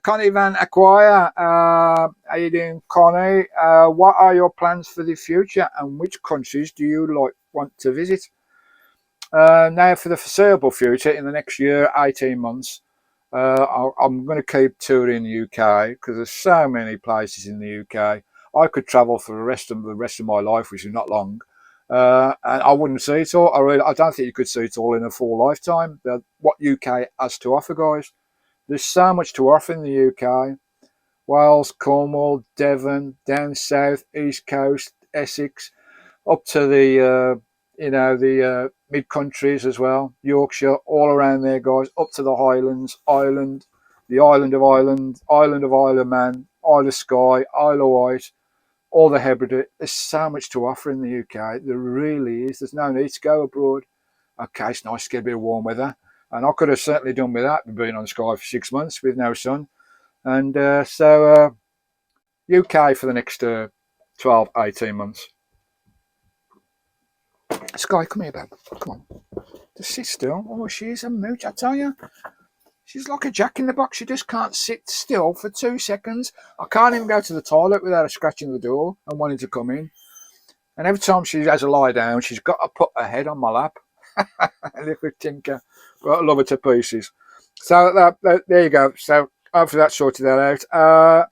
Connie Van Acquire, how you doing, Connie? What are your plans for the future, and which countries do you want to visit? Now, for the foreseeable future, in the next year, 18 months, I'm going to keep touring the UK because there's so many places in the UK. I could travel for the rest of my life, which is not long, and I wouldn't see it all. I don't think you could see it all in a full lifetime. What UK has to offer, guys. There's so much to offer in the UK. Wales, Cornwall, Devon, down south, East Coast, Essex, up to the the mid countries as well, Yorkshire, all around there, guys, up to the Highlands, Ireland, the island of Ireland, island of Isle of Man, Isle of Skye, Isle of Wight, all the Hebrides. There's so much to offer in the UK. There really is. There's no need to go abroad. Okay, it's nice to get a bit of warm weather. And I could have certainly done with that, being on Skye for 6 months with no sun. And so UK for the next 12, 18 months. Skye, come here, babe. Come on. Just sit still. Oh, she's a mooch, I tell you. She's like a jack in the box. She just can't sit still for 2 seconds. I can't even go to the toilet without her scratching the door and wanting to come in. And every time she has a lie down, she's got to put her head on my lap. Little tinker. But I love her to pieces. So there you go. So hopefully that sorted that out.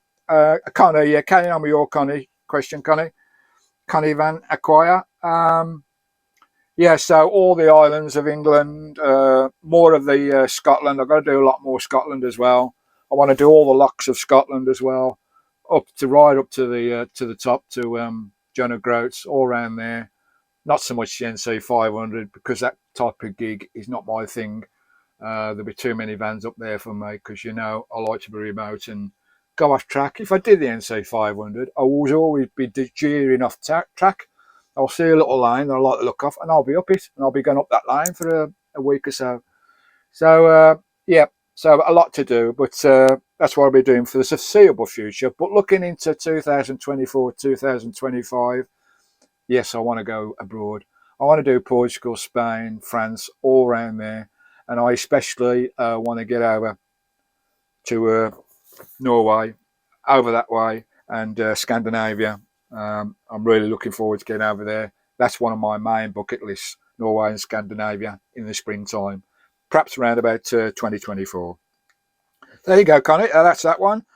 Connie, yeah, carrying on with your question, Connie. Connie Van Acquire. Yeah, so all the islands of England, more of the Scotland. I've got to do a lot more Scotland as well. I want to do all the locks of Scotland as well, right up to the top to John O'Groats, all around there. Not so much the NC 500 because that type of gig is not my thing. There'll be too many vans up there for me because I like to be remote and go off track. If I did the NC 500, I would always be jeering off track. I'll see a little line that I like to look off, and I'll be up it, and I'll be going up that line for a week or so. So yeah, so a lot to do, but that's what I'll be doing for the foreseeable future. But looking into 2024, 2025, yes, I want to go abroad. I want to do Portugal, Spain, France, all around there, and I especially want to get over to Norway, over that way, and Scandinavia. I'm really looking forward to getting over there. That's one of my main bucket lists, Norway and Scandinavia in the springtime, perhaps around about 2024. There you go, Connie. That's that one.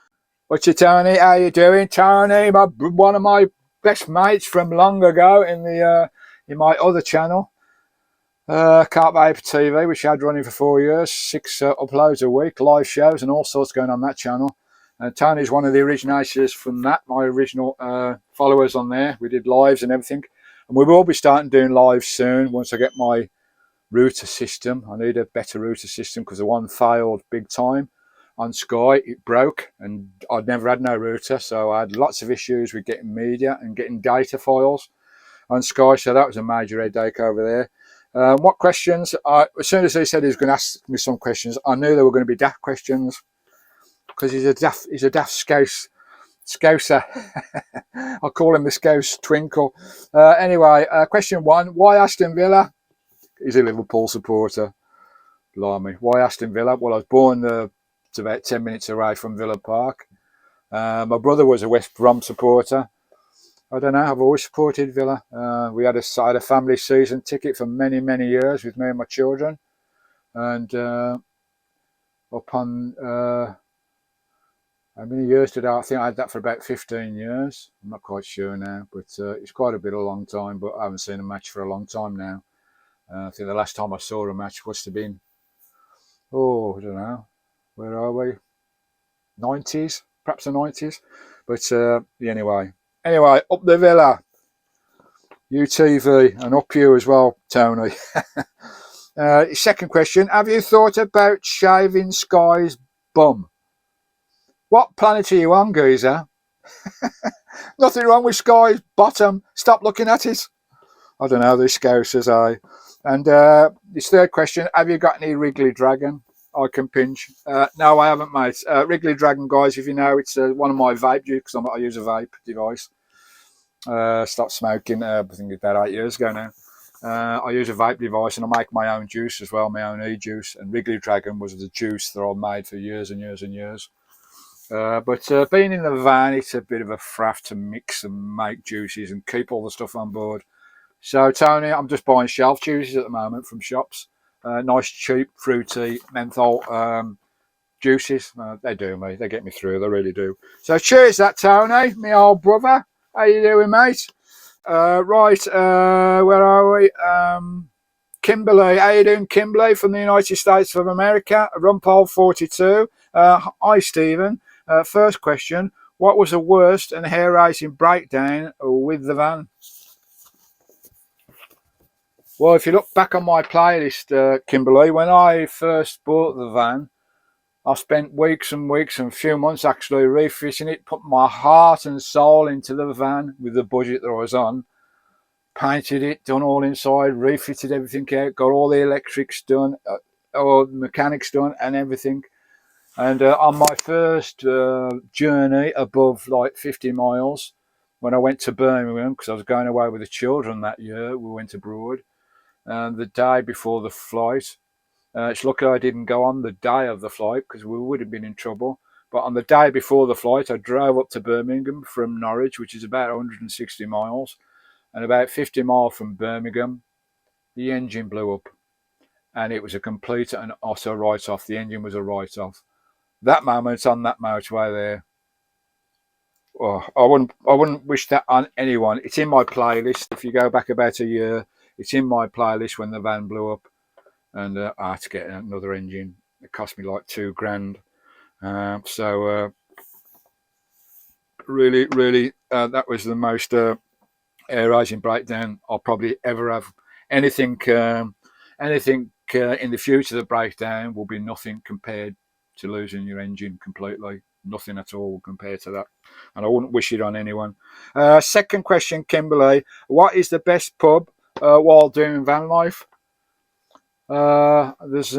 What's your Tony? How you doing, Tony? One of my best mates from long ago in my other channel, Can't Paper TV, which I had running for 4 years, 6 uploads a week, live shows and all sorts going on that channel. Tony's one of the originators from that, my original followers on there. We did lives and everything. And we will be starting doing lives soon once I get my router system. I need a better router system because the one failed big time on Skye. It broke and I'd never had no router. So I had lots of issues with getting media and getting data files on Skye. So that was a major headache over there. What questions? As soon as he said he was going to ask me some questions, I knew they were going to be daft questions. Because he's a daft Scouser. I'll call him the Scouse Twinkle. Anyway, question 1. Why Aston Villa? He's a Liverpool supporter. Blimey. Why Aston Villa? Well, I was born it's about 10 minutes away from Villa Park. My brother was a West Brom supporter. I don't know. I've always supported Villa. We had a family season ticket for many, many years with me and my children. And how many years did I think I had that for about 15 years. I'm not quite sure now, but it's quite a long time, but I haven't seen a match for a long time now. I think the last time I saw a match must have been, I don't know, where are we? 90s, perhaps the 90s. But anyway, up the Villa, UTV, and up you as well, Tony. Second question, have you thought about shaving Skye's bum? What planet are you on, geezer? Nothing wrong with Skye's bottom. Stop looking at it. I don't know, these Scousers, And this third question, have you got any Wrigley Dragon I can pinch? No, I haven't, mate. Wrigley Dragon, guys, if you know, it's one of my vape juice, because I use a vape device. Stopped smoking, I think about 8 years ago now. I use a vape device and I make my own juice as well, my own e-juice. And Wrigley Dragon was the juice that I made for years and years and years. But being in the van, it's a bit of a faff to mix and make juices and keep all the stuff on board. So Tony, I'm just buying shelf juices at the moment from shops. Nice, cheap, fruity, menthol juices. They do me. They get me through. They really do. So cheers that, Tony, my old brother. How you doing, mate? Right, where are we? Kimberly, how you doing, Kimberly, from the United States of America? Rumpole 42. Hi, Stephen. First question, what was the worst and hair-raising breakdown with the van? Well, if you look back on my playlist, Kimberly, when I first bought the van, I spent weeks and weeks and a few months actually refitting it, put my heart and soul into the van with the budget that I was on. Painted it, done all inside, refitted everything out, got all the electrics done, all the mechanics done and everything. And on my first journey above like 50 miles, when I went to Birmingham, because I was going away with the children that year, we went abroad, and the day before the flight, it's lucky I didn't go on the day of the flight because we would have been in trouble. But on the day before the flight, I drove up to Birmingham from Norwich, which is about 160 miles. And about 50 miles from Birmingham, the engine blew up. And it was a complete and utter write-off. The engine was a write-off. That moment on that motorway there, oh, I wouldn't wish that on anyone. It's in my playlist. If you go back about a year, it's in my playlist when the van blew up. And I had to get another engine. It cost me like £2,000. Really, that was the most air-raising breakdown I'll probably ever have. Anything in the future that breaks down will be nothing compared to losing your engine completely. Nothing at all compared to that. And I wouldn't wish it on anyone. Second question, Kimberly. What is the best pub while doing van life? There's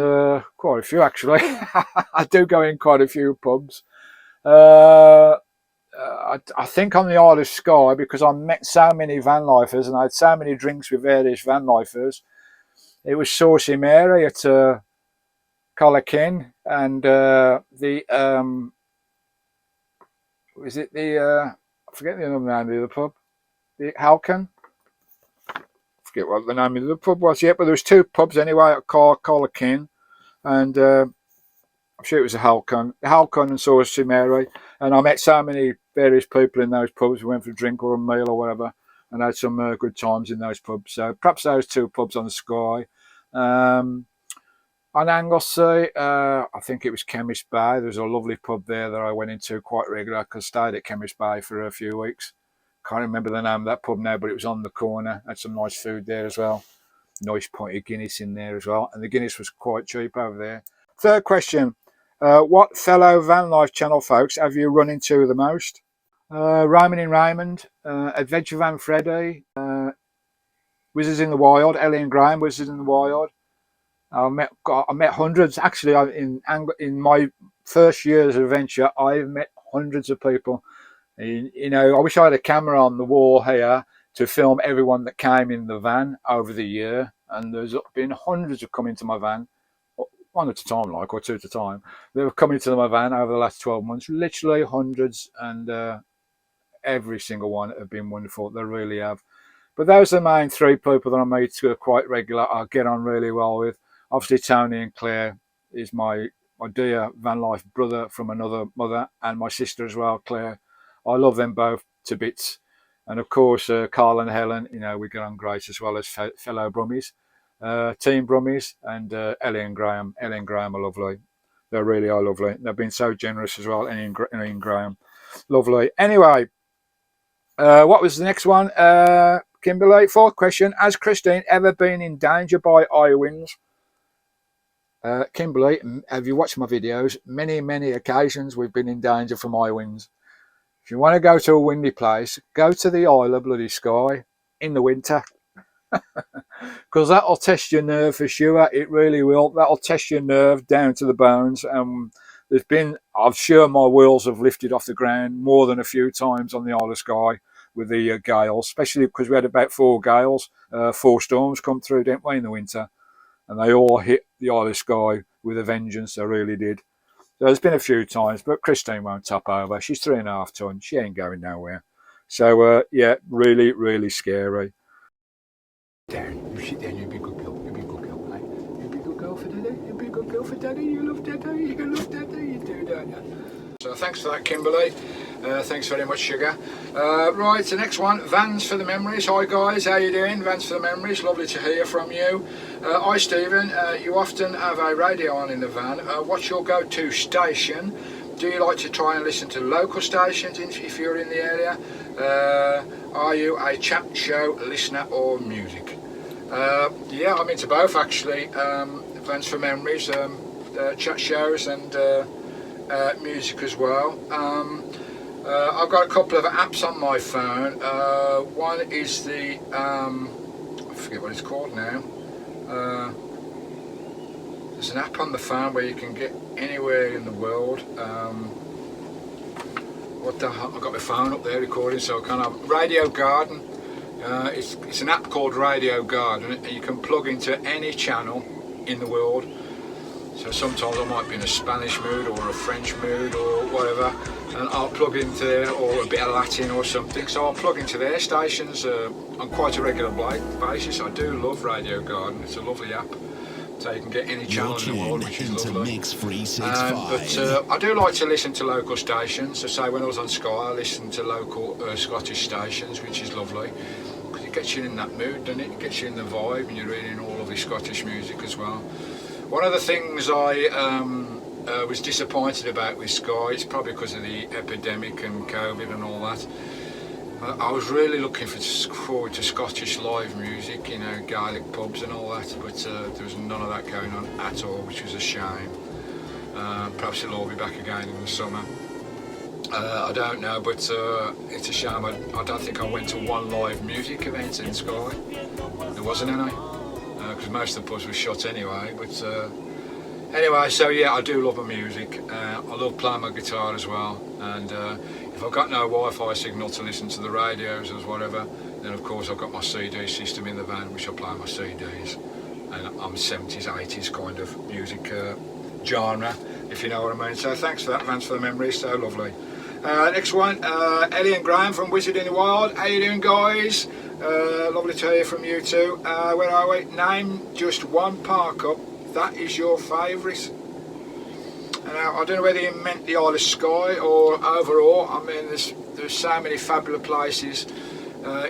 quite a few actually. I do go in quite a few pubs. I think on the Isle of Skye, because I met so many van lifers and I had so many drinks with various van lifers. It was Saucy Mary at Collarkin, and was it the I forget the other name of the pub, the Halcon. I forget what the name of the pub was yet, but there was two pubs anyway at Collarkin, and I'm sure it was a Halcon and Saucy Mary, and I met so many various people in those pubs. We went for a drink or a meal or whatever, and had some good times in those pubs. So perhaps those two pubs on the Skye. On Anglesey, I think it was Chemist Bay. There was a lovely pub there that I went into quite regularly because I stayed at Chemist Bay for a few weeks. Can't remember the name of that pub now, but it was on the corner. Had some nice food there as well. Nice pointed Guinness in there as well, and the Guinness was quite cheap over there. Third question. What fellow van life channel folks have you run into the most? Raymond in Raymond, Adventure Van Freddy, Wizards in the Wild, Ellie and Graham, Wizards in the Wild. I met hundreds. Actually, in my first years of adventure, I've met hundreds of people. You know, I wish I had a camera on the wall here to film everyone that came in the van over the year. And there's been hundreds of come into my van. One at a time, like, or two at a time. They've come into my van over the last 12 months, literally hundreds, and every single one have been wonderful. They really have. But those are the main three people that I meet who are quite regular. I get on really well with. Obviously, Tony and Claire is my dear van life brother from another mother, and my sister as well, Claire. I love them both to bits. And of course, Carl and Helen, you know, we get on great as well as fellow Brummies. Team Brummies, and Ellie and Graham. Ellie and Graham are lovely. They really are lovely. They've been so generous as well, Ellie and Graham. Lovely. Anyway, what was the next one? Kimberly, fourth question. Has Christine ever been in danger by eye winds? Kimberly, have you watched my videos? Many occasions we've been in danger from eye winds. If you want to go to a windy place, go to the Isle of bloody Skye in the winter. Because that'll test your nerve for sure. It really will. That'll test your nerve down to the bones. I'm sure my wheels have lifted off the ground more than a few times on the Isle of Skye with the gales, especially because we had about 4 gales, 4 storms come through, didn't we, in the winter, and they all hit the Isle of Skye with a vengeance. They really did. So there's been a few times, but Christine won't top over. She's 3.5 tons. She ain't going nowhere. So, yeah, really, really scary. Darren, you sit there and you be a good girl. You be a good girl, mate. You be a good girl for Daddy. You be a good girl for Daddy. You love Daddy. You love Daddy. You do, don't you? So thanks for that, Kimberly. Thanks very much, Sugar. Right, the next one, Vans for the Memories. Hi guys, how you doing? Vans for the Memories, lovely to hear from you. Hi Stephen, you often have a radio on in the van. What's your go-to station? Do you like to try and listen to local stations if you're in the area? Are you a chat show listener or music? Yeah, I'm into both actually. Vans for Memories, chat shows and music as well. I've got a couple of apps on my phone. One is the I forget what it's called now. There's an app on the phone where you can get anywhere in the world. What the hell? I've got my phone up there recording, so I can't have Radio Garden. It's an app called Radio Garden, and you can plug into any channel in the world. So sometimes I might be in a Spanish mood or a French mood or whatever, and I'll plug into there, or a bit of Latin or something. So I'll plug into their stations on quite a regular basis. I do love Radio Garden. It's a lovely app. So you can get any channel in the world, which is lovely. But I do like to listen to local stations. So say when I was on Skye, I listened to local Scottish stations, which is lovely. Because it gets you in that mood, doesn't it? It gets you in the vibe, and you're reading all of the Scottish music as well. One of the things I was disappointed about with Skye, it's probably because of the epidemic and COVID and all that. I was really looking forward to Scottish live music, you know, Gaelic pubs and all that, but there was none of that going on at all, which was a shame. Perhaps it'll all be back again in the summer. I don't know, but it's a shame. I don't think I went to one live music event in Skye. There wasn't any. Because most of the pubs were shut anyway, but anyway, so yeah, I do love my music. I love playing my guitar as well, and if I've got no Wi-Fi signal to listen to the radios or whatever, then of course I've got my CD system in the van, which I play my CDs, and I'm 70s, 80s kind of music genre, if you know what I mean. So thanks for that, Vans for the Memories, so lovely. Next one, Ellie and Graham from Wizard in the Wild. How you doing, guys? Lovely to hear from you too. Where are we? Name just one park up that is your favourite. I don't know whether you meant the Isle of Skye or overall. I mean, there's so many fabulous places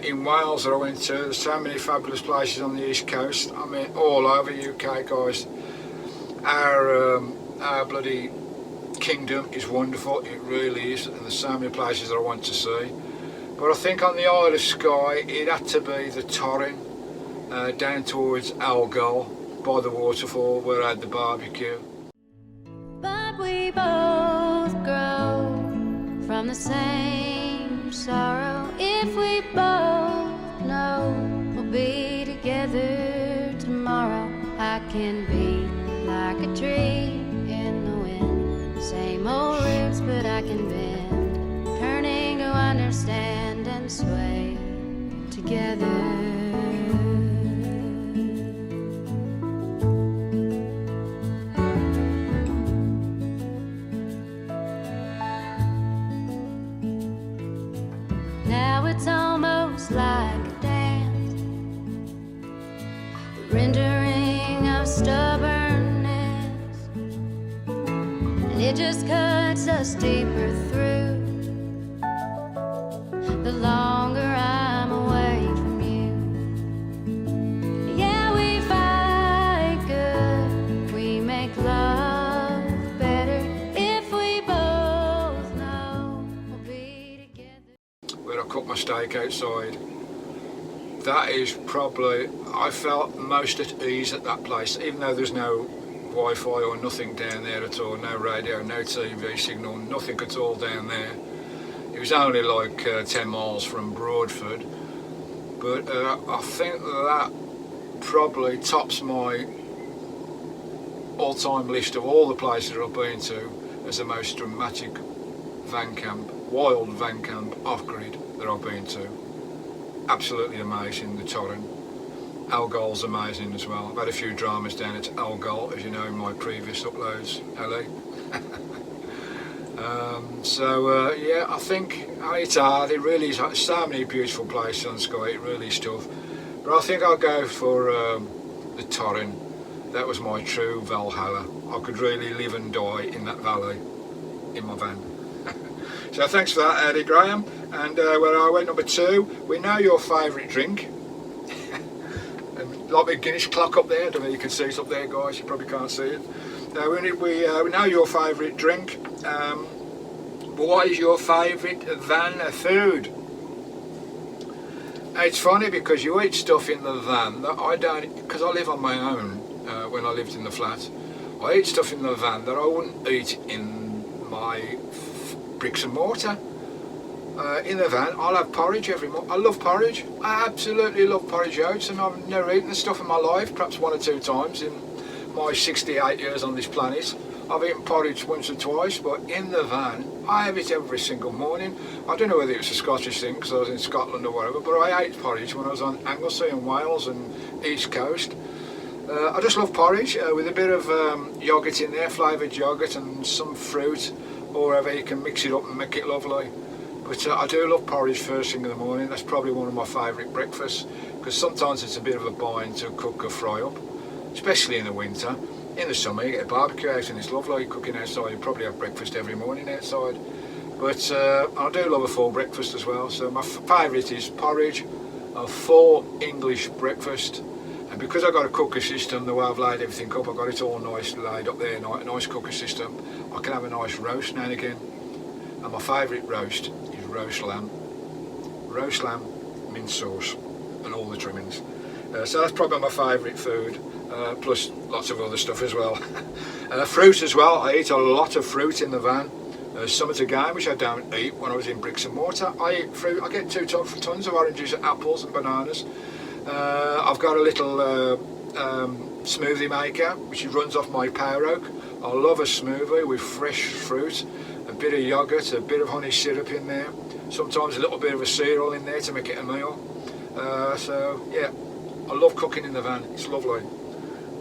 in Wales that I went to. There's so many fabulous places on the East Coast. I mean, all over UK, guys. Our bloody kingdom is wonderful. It really is, and there's so many places that I want to see. But I think on the Isle of Skye, it had to be the Torrin, down towards Algol, by the waterfall where I had the barbecue. But we both grow from the same sorrow. If we both know we'll be together tomorrow, I can be like a tree in the wind. Same old roots, but I can bend, turning to understand and sway together. Now it's almost like a dance, the rendering of stubbornness, and it just cuts us deeper through the longer I'm away from you. Yeah, we fight good, we make love better if we both know we'll be together. Where I cook my steak outside, that is probably, I felt most at ease at that place, even though there's no Wi-Fi or nothing down there at all, no radio, no TV signal, nothing at all down there. It was only like 10 miles from Broadford, but I think that probably tops my all-time list of all the places that I've been to as the most dramatic van camp, wild van camp off-grid that I've been to. Absolutely amazing, the Torrin. Algol's amazing as well. I've had a few dramas down at Algol, as you know, in my previous uploads, Ellie. Yeah, I think it's hard. It really is. So many beautiful places on Skye. It really is tough. But I think I'll go for the Torrin. That was my true Valhalla. I could really live and die in that valley, in my van. So thanks for that, Eddie Graham. And where I went, number 2, we know your favourite drink. And like the Guinness clock up there, I don't know if you can see it up there, guys, you probably can't see it. We know your favourite drink. But what is your favourite van food? It's funny because you eat stuff in the van that I don't, because I live on my own when I lived in the flat. I eat stuff in the van that I wouldn't eat in my bricks and mortar. In the van, I'll have porridge every morning. I love porridge. I absolutely love porridge oats, and I've never eaten this stuff in my life, perhaps 1 or 2 times in my 68 years on this planet. I've eaten porridge once or twice, but in the van, I have it every single morning. I don't know whether it's a Scottish thing because I was in Scotland or whatever, but I ate porridge when I was on Anglesey and Wales and East Coast. I just love porridge with a bit of yoghurt in there, flavoured yoghurt and some fruit, or whatever. You can mix it up and make it lovely. But I do love porridge first thing in the morning. That's probably one of my favourite breakfasts, because sometimes it's a bit of a bind to cook or fry up, especially in the winter. In the summer you get a barbecue out and it's lovely cooking outside. You probably have breakfast every morning outside. But I do love a full breakfast as well. So my favourite is porridge, a full English breakfast. And because I've got a cooker system, the way I've laid everything up, I've got it all nice laid up there, a nice cooker system. I can have a nice roast now and again. And my favourite roast is roast lamb, mint sauce and all the trimmings. So that's probably my favourite food, plus lots of other stuff as well. Fruit as well. I eat a lot of fruit in the van. Summers again, which I don't eat when I was in bricks and mortar. I eat fruit. I get 2 tons of oranges, apples and bananas. I've got a little smoothie maker which runs off my poweroak. I love a smoothie with fresh fruit, a bit of yoghurt, a bit of honey syrup in there, sometimes a little bit of a cereal in there to make it a meal. So yeah, I love cooking in the van. It's lovely.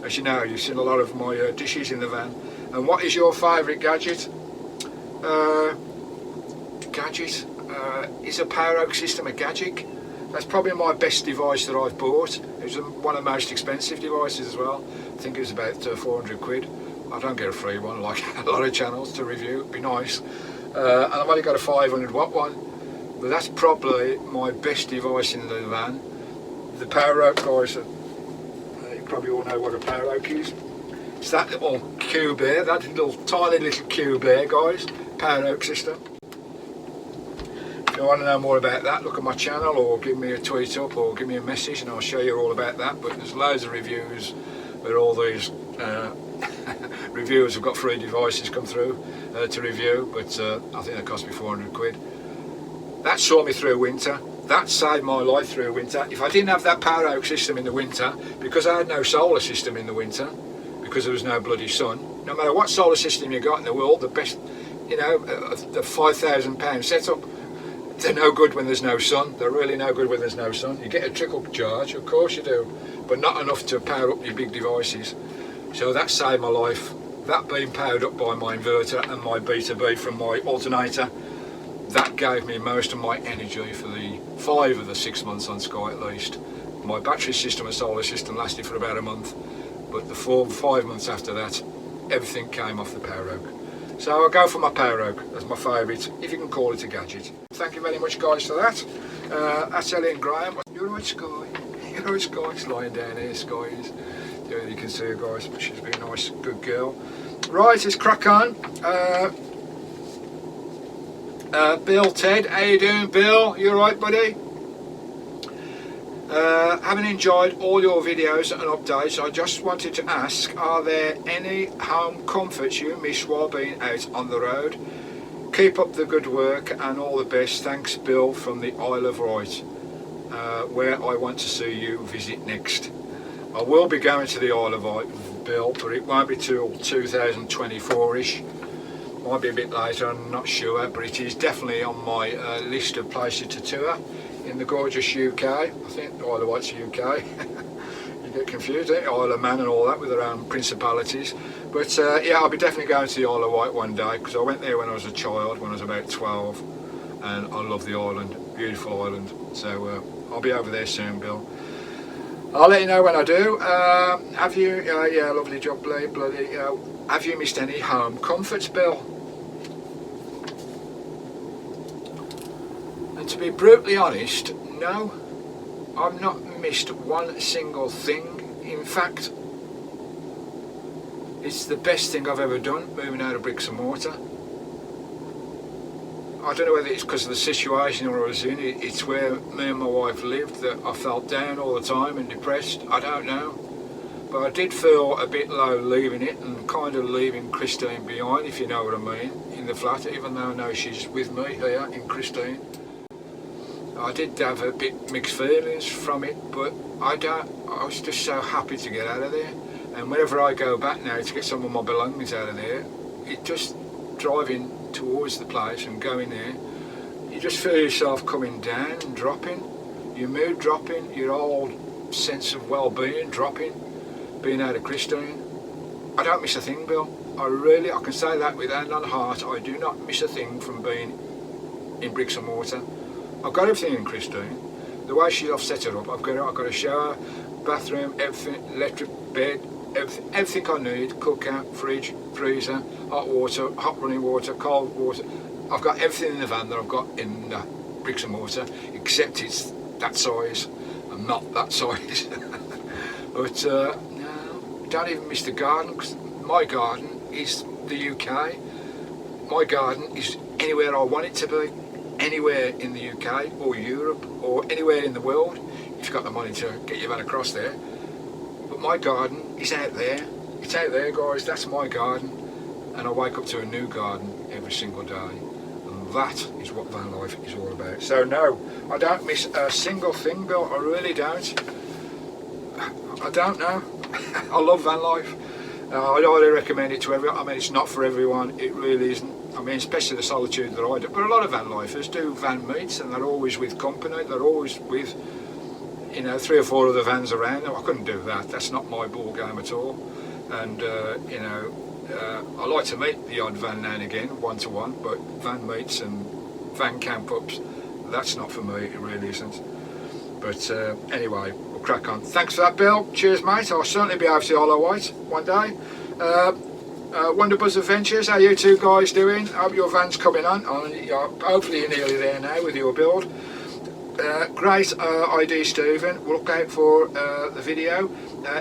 As you know, you've seen a lot of my dishes in the van. And what is your favourite gadget? Is a poweroak system a gadget? That's probably my best device that I've bought. It was one of the most expensive devices as well. I think it was about 400 quid. I don't get a free one like a lot of channels to review. It'd be nice. And I've only got a 500 watt one. But that's probably my best device in the van. The poweroak, guys, you probably all know what a poweroak is. It's that little cube there, that little tiny little cube there, guys. Poweroak system. If you want to know more about that, look at my channel or give me a tweet up or give me a message and I'll show you all about that. But there's loads of reviews where all these reviewers have got free devices come through to review, but I think they cost me 400 quid. That saw me through winter. That saved my life through winter. If I didn't have that poweroak system in the winter, because I had no solar system in the winter, because there was no bloody sun, no matter what solar system you got in the world, the best, you know, the £5,000 setup, they're no good when there's no sun. They're really no good when there's no sun. You get a trickle charge, of course you do, but not enough to power up your big devices. So that saved my life. That being powered up by my inverter and my B2B from my alternator, that gave me most of my energy for the 5 of the 6 months on Skye at least. My battery system and solar system lasted for about a month, but the 4 or 5 months after that, everything came off the poweroak. So I'll go for my poweroak as my favourite, if you can call it a gadget. Thank you very much, guys, for that. That's Ellie and Graham. You're right, Skye. You're right, Skye. She's lying down here, Skye is. Yeah, you can see her, guys, but she's been a nice, good girl. Right, let's crack on. Bill, Ted, how you doing, Bill? You alright, buddy? Having enjoyed all your videos and updates, I just wanted to ask, are there any home comforts you miss while being out on the road? Keep up the good work and all the best. Thanks, Bill, from the Isle of Wight, where I want to see you visit next. I will be going to the Isle of Wight, Bill, but it won't be till 2024-ish. Might be a bit later, I'm not sure, but it is definitely on my list of places to tour in the gorgeous UK. I think the Isle of Wight's UK. You get confused, don't you? Isle of Man and all that with their own principalities. But yeah, I'll be definitely going to the Isle of Wight one day, because I went there when I was a child, when I was about 12, and I love the island, beautiful island. So I'll be over there soon, Bill. I'll let you know when I do. Have you, yeah, lovely job, bloody, have you missed any home comforts, Bill? And to be brutally honest, no, I've not missed one single thing. In fact, it's the best thing I've ever done, moving out of bricks and mortar. I don't know whether it's because of the situation I was in, it's where me and my wife lived, that I felt down all the time and depressed, I don't know. But I did feel a bit low leaving it, and kind of leaving Christine behind, if you know what I mean, in the flat, even though I know she's with me here in Christine. I did have a bit mixed feelings from it, but I was just so happy to get out of there. And whenever I go back now to get some of my belongings out of there, it just driving towards the place and going there, you just feel yourself coming down and dropping, your mood dropping, your old sense of well-being dropping, being out of Christine. I don't miss a thing, Bill. I can say that with hand on heart, I do not miss a thing from being in bricks and mortar. I've got everything in Christine. The way she's set it up, I've got a shower, bathroom, everything, electric bed, everything I need, cooker, fridge, freezer, hot water, hot running water, cold water. I've got everything in the van that I've got in bricks and mortar, except it's that size. I'm not that size. But no, don't even miss the garden, because my garden is the UK. My garden is anywhere I want it to be. Anywhere in the UK or Europe or anywhere in the world, if you've got the money to get your van across there. But my garden is out there. It's out there, guys. That's my garden, and I wake up to a new garden every single day, and that is what van life is all about. So no, I don't miss a single thing, Bill. I really don't. I don't know. I love van life. I'd highly recommend it to everyone. I mean, it's not for everyone. It really isn't. I mean, especially the solitude that I do. But a lot of van lifers do van meets, and they're always with company. They're always with, 3 or 4 other vans around. I couldn't do that. That's not my ball game at all. And I like to meet the odd van now and again, one-to-one. But van meets and van camp-ups, that's not for me. It really isn't. But anyway, we'll crack on. Thanks for that, Bill. Cheers, mate. I'll certainly be over to the Isle of Wight one day. Wonderbuzz Adventures, how you two guys doing? Hope your van's coming on. Hopefully you're nearly there now with your build. Great idea, Stephen. We'll look out for the video.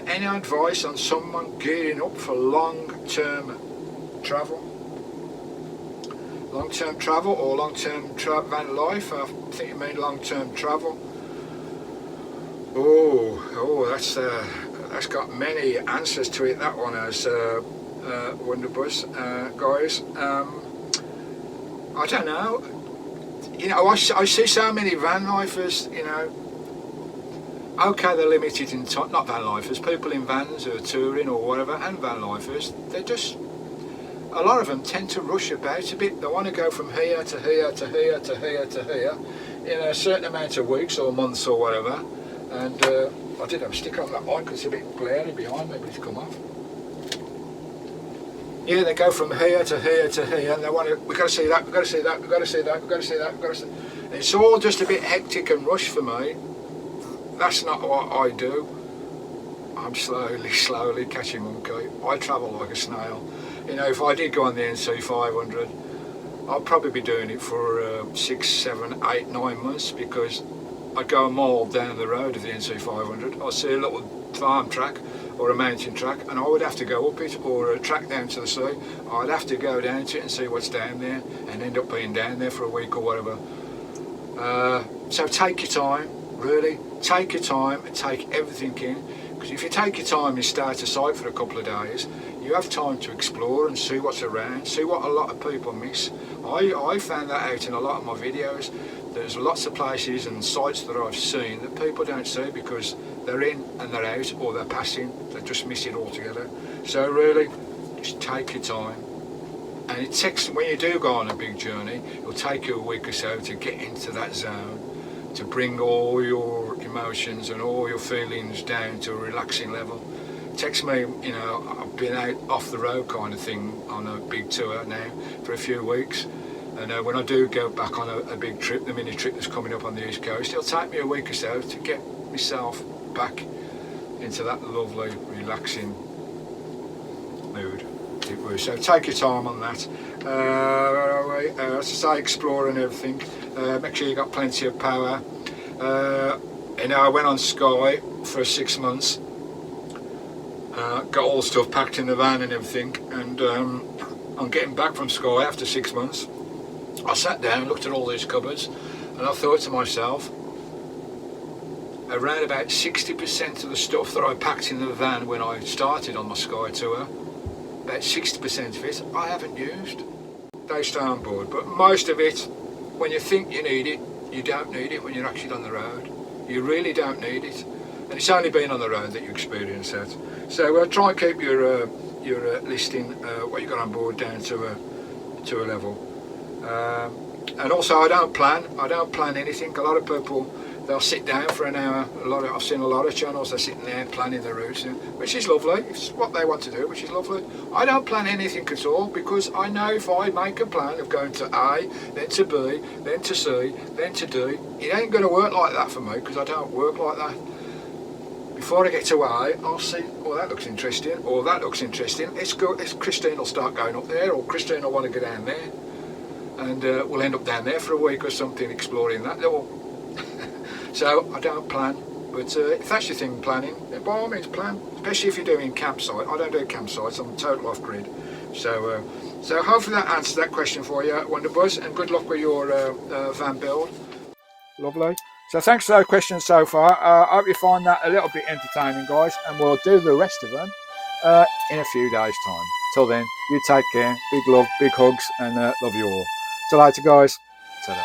Any advice on someone gearing up for long-term travel? Long-term travel or long-term van life? I think you mean long-term travel. Oh, that's got many answers to it, that one has. Wonderbuzz, guys. I don't know. I see so many van lifers. Okay, they're limited in time. Not van lifers, people in vans who are touring or whatever, and van lifers. They're just, a lot of them tend to rush about a bit. They want to go from here to here to here to here to here in a certain amount of weeks or months or whatever. And I did have a sticker on that mic because it's a bit glary behind me, but it's come off. Yeah, they go from here to here to here, and they want to, we've got to see that, we've got to see that, we've got to see that, we've got to see that, we've got to see that. And it's all just a bit hectic and rushed for me. That's not what I do. I'm slowly catching monkey. I travel like a snail. If I did go on the NC 500, I'd probably be doing it for 6, 7, 8, 9 months, because I'd go a mile down the road of the NC 500. I'd see a little farm track or a mountain track, and I would have to go up it, or a track down to the sea. I'd have to go down to it and see what's down there, and end up being down there for a week or whatever. So take your time, really. Take your time and take everything in, because if you take your time and start a site for a couple of days, you have time to explore and see what's around, see what a lot of people miss. I found that out in a lot of my videos. There's lots of places and sites that I've seen that people don't see because they're in and they're out, or they're passing, they just miss it altogether. So really, just take your time. And it takes, when you do go on a big journey, it'll take you a week or so to get into that zone, to bring all your emotions and all your feelings down to a relaxing level, text me, you know, I've been out off the road kind of thing on a big tour now for a few weeks. And when I do go back on a big trip, the mini trip that's coming up on the East Coast, it'll take me a week or so to get myself back into that lovely, relaxing mood. So take your time on that. As I say, explore and everything. Make sure you got plenty of power. You know, I went on Skye for 6 months. Got all the stuff packed in the van and everything. And I'm getting back from Skye after 6 months. I sat down, looked at all these cupboards, and I thought to myself, around about 60% of the stuff that I packed in the van when I started on my Skye tour, about 60% of it I haven't used. They stay on board, but most of it, when you think you need it, you don't need it when you're actually on the road. You really don't need it, and it's only being on the road that you experience that. So try and keep your listing, what you got on board, down to a level. And also, I don't plan anything. A lot of people, they'll sit down for an hour. I've seen a lot of channels, they're sitting there planning their routes, which is lovely. It's what they want to do, which is lovely. I don't plan anything at all, because I know if I make a plan of going to A, then to B, then to C, then to D, it ain't going to work like that for me, because I don't work like that. Before I get to A, I'll see, oh, that looks interesting, or that looks interesting. Let's go. Christine will start going up there, or Christine will want to go down there. And we'll end up down there for a week or something, exploring that little. So I don't plan, but if that's your thing, planning, then by all means plan, especially if you're doing campsite. I don't do campsites, I'm total off grid. So hopefully that answers that question for you, Wonderbuzz, and good luck with your van build. Lovely. So thanks for those questions so far. I hope you find that a little bit entertaining, guys, and we'll do the rest of them in a few days' time. Till then, you take care, big love, big hugs, and love you all. Till later, guys. Ta-da.